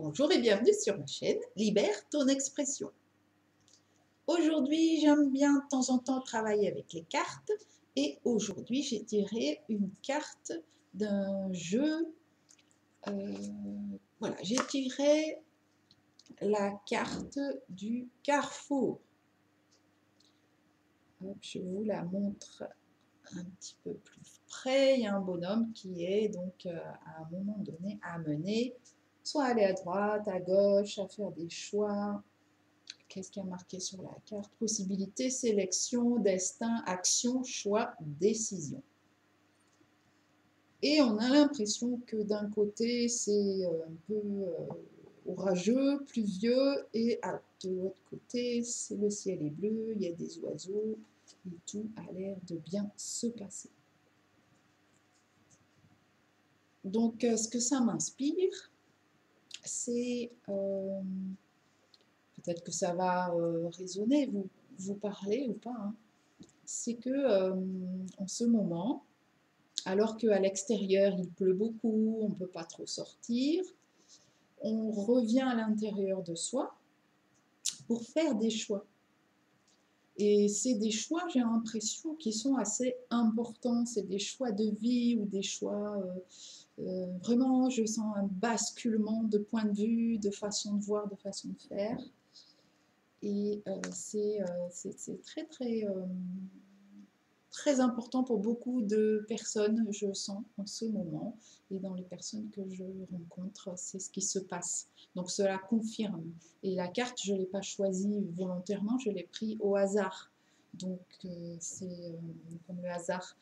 Bonjour et bienvenue sur ma chaîne Libère ton expression. Aujourd'hui, j'aime bien de temps en temps travailler avec les cartes et aujourd'hui, j'ai tiré une carte d'un jeu. Voilà, j'ai tiré la carte du carrefour. Hop, je vous la montre un petit peu plus près. Il y a un bonhomme qui est donc à un moment donné amené soit à aller à droite, à gauche, à faire des choix. Qu'est-ce qui a marqué sur la carte? Possibilité, sélection, destin, action, choix, décision. Et on a l'impression que d'un côté, c'est un peu orageux, pluvieux, et de l'autre côté, le ciel est bleu, il y a des oiseaux, et tout a l'air de bien se passer. Donc, ce que ça m'inspire, c'est... peut-être que ça va résonner, vous parler ou pas, hein. C'est que en ce moment, alors qu'à l'extérieur il pleut beaucoup, on ne peut pas trop sortir, on revient à l'intérieur de soi pour faire des choix. Et c'est des choix, j'ai l'impression, qui sont assez importants. C'est des choix de vie ou des choix... vraiment, je sens un basculement de point de vue, de façon de voir, de façon de faire. Et c'est très, très... très important pour beaucoup de personnes, je sens, en ce moment. Et dans les personnes que je rencontre, c'est ce qui se passe. Donc cela confirme. Et la carte, je ne l'ai pas choisie volontairement, je l'ai prise au hasard. Donc c'est comme le hasard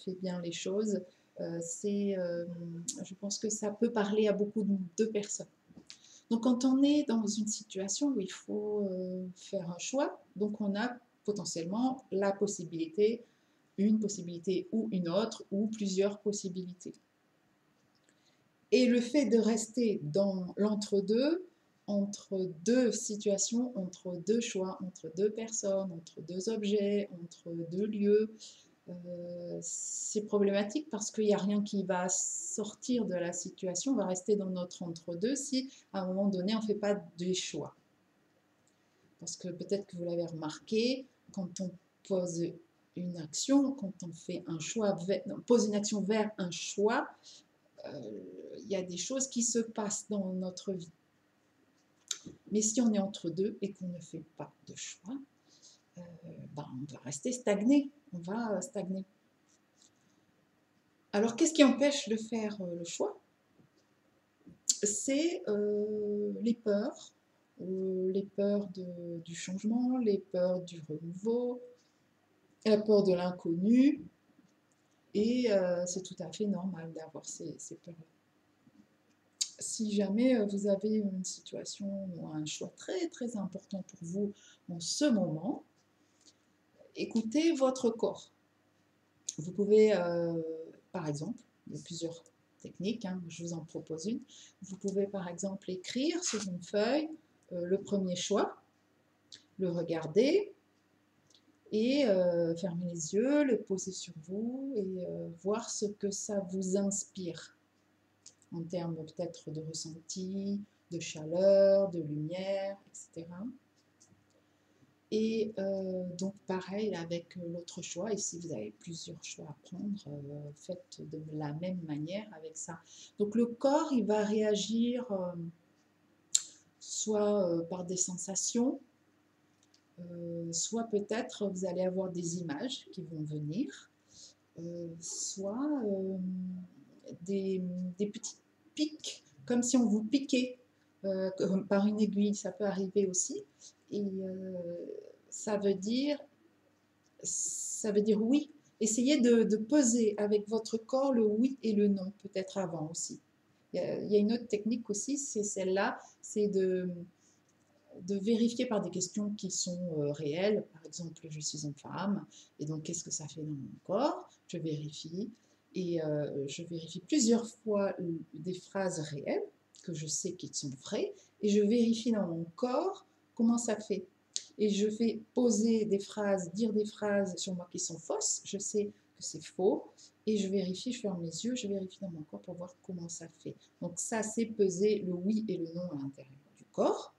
fait bien les choses. Je pense que ça peut parler à beaucoup de personnes. Donc quand on est dans une situation où il faut faire un choix, donc on a potentiellement la possibilité, une possibilité ou une autre, ou plusieurs possibilités. Et le fait de rester dans l'entre-deux, entre deux situations, entre deux choix, entre deux personnes, entre deux objets, entre deux lieux, c'est problématique parce qu'il n'y a rien qui va sortir de la situation, on va rester dans notre entre-deux si à un moment donné on ne fait pas des choix. Parce que peut-être que vous l'avez remarqué, quand on pose une action, quand on fait un choix, pose une action vers un choix, il y a des choses qui se passent dans notre vie. Mais si on est entre deux et qu'on ne fait pas de choix, on va rester stagné, on va stagner. Alors qu'est-ce qui empêche de faire le choix? C'est les peurs du changement, les peurs du renouveau, la peur de l'inconnu, et c'est tout à fait normal d'avoir ces peurs-là. Si jamais vous avez une situation ou un choix très très important pour vous en ce moment, écoutez votre corps. Vous pouvez, par exemple, il y a plusieurs techniques, hein, je vous en propose une, vous pouvez par exemple écrire sur une feuille le premier choix, le regarder, et fermer les yeux, le poser sur vous et voir ce que ça vous inspire en termes peut-être de ressenti, de chaleur, de lumière, etc. Et donc pareil avec l'autre choix, et si vous avez plusieurs choix à prendre, faites de la même manière avec ça. Donc le corps, il va réagir soit par des sensations, soit peut-être vous allez avoir des images qui vont venir, soit des petits pics, comme si on vous piquait par une aiguille, ça peut arriver aussi. Et ça veut dire oui. Essayez de peser avec votre corps le oui et le non, peut-être avant aussi. Il y a une autre technique aussi, c'est celle-là, c'est de vérifier par des questions qui sont réelles. Par exemple, je suis une femme, et donc qu'est-ce que ça fait dans mon corps? Je vérifie, et je vérifie plusieurs fois des phrases réelles, que je sais qu'ils sont vraies, et je vérifie dans mon corps comment ça fait. Et je fais poser des phrases, dire des phrases sur moi qui sont fausses, je sais que c'est faux. Et je vérifie, je ferme les yeux, je vérifie dans mon corps pour voir comment ça fait. Donc ça, c'est peser le oui et le non à l'intérieur du corps.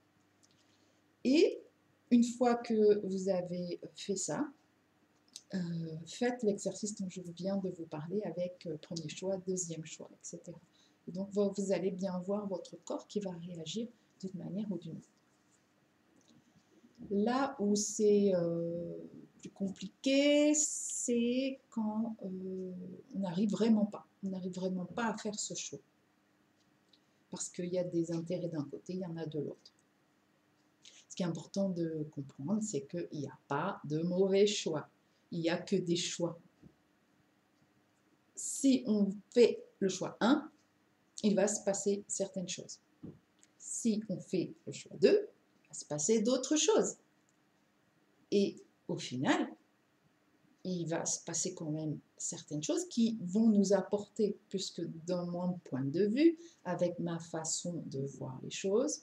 Et une fois que vous avez fait ça, faites l'exercice dont je viens de vous parler avec premier choix, deuxième choix, etc. Et donc vous allez bien voir votre corps qui va réagir d'une manière ou d'une autre. Là où c'est plus compliqué, c'est quand on n'arrive vraiment pas. On n'arrive vraiment pas à faire ce choix. Parce qu'il y a des intérêts d'un côté, il y en a de l'autre. Ce qui est important de comprendre, c'est qu'il n'y a pas de mauvais choix. Il n'y a que des choix. Si on fait le choix 1, il va se passer certaines choses. Si on fait le choix 2, il va se passer d'autres choses. Et au final, il va se passer quand même certaines choses qui vont nous apporter, puisque dans mon point de vue, avec ma façon de voir les choses,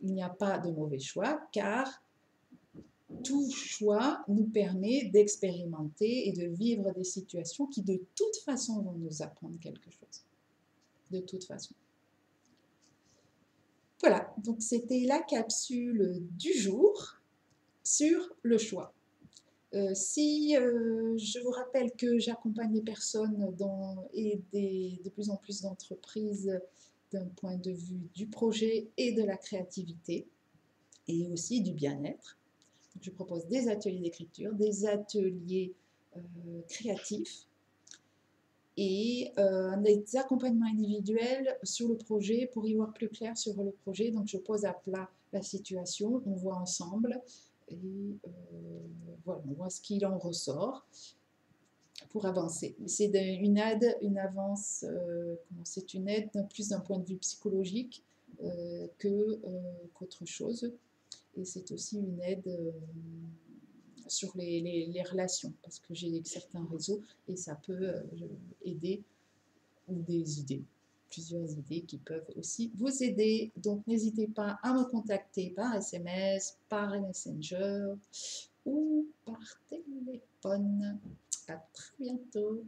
il n'y a pas de mauvais choix, car tout choix nous permet d'expérimenter et de vivre des situations qui de toute façon vont nous apprendre quelque chose. De toute façon. Voilà, donc c'était la capsule du jour sur le choix. Je vous rappelle que j'accompagne les personnes et de plus en plus d'entreprises d'un point de vue du projet et de la créativité et aussi du bien-être. Je propose des ateliers d'écriture, des ateliers créatifs et des accompagnements individuels sur le projet pour y voir plus clair sur le projet. Donc je pose à plat la situation, on voit ensemble et voilà, on voit ce qu'il en ressort pour avancer. C'est une aide, une avance, c'est une aide plus d'un point de vue psychologique qu'autre chose. Et c'est aussi une aide sur les relations, parce que j'ai certains réseaux et ça peut aider, ou des idées, plusieurs idées qui peuvent aussi vous aider. Donc n'hésitez pas à me contacter par SMS, par Messenger ou par téléphone. À très bientôt.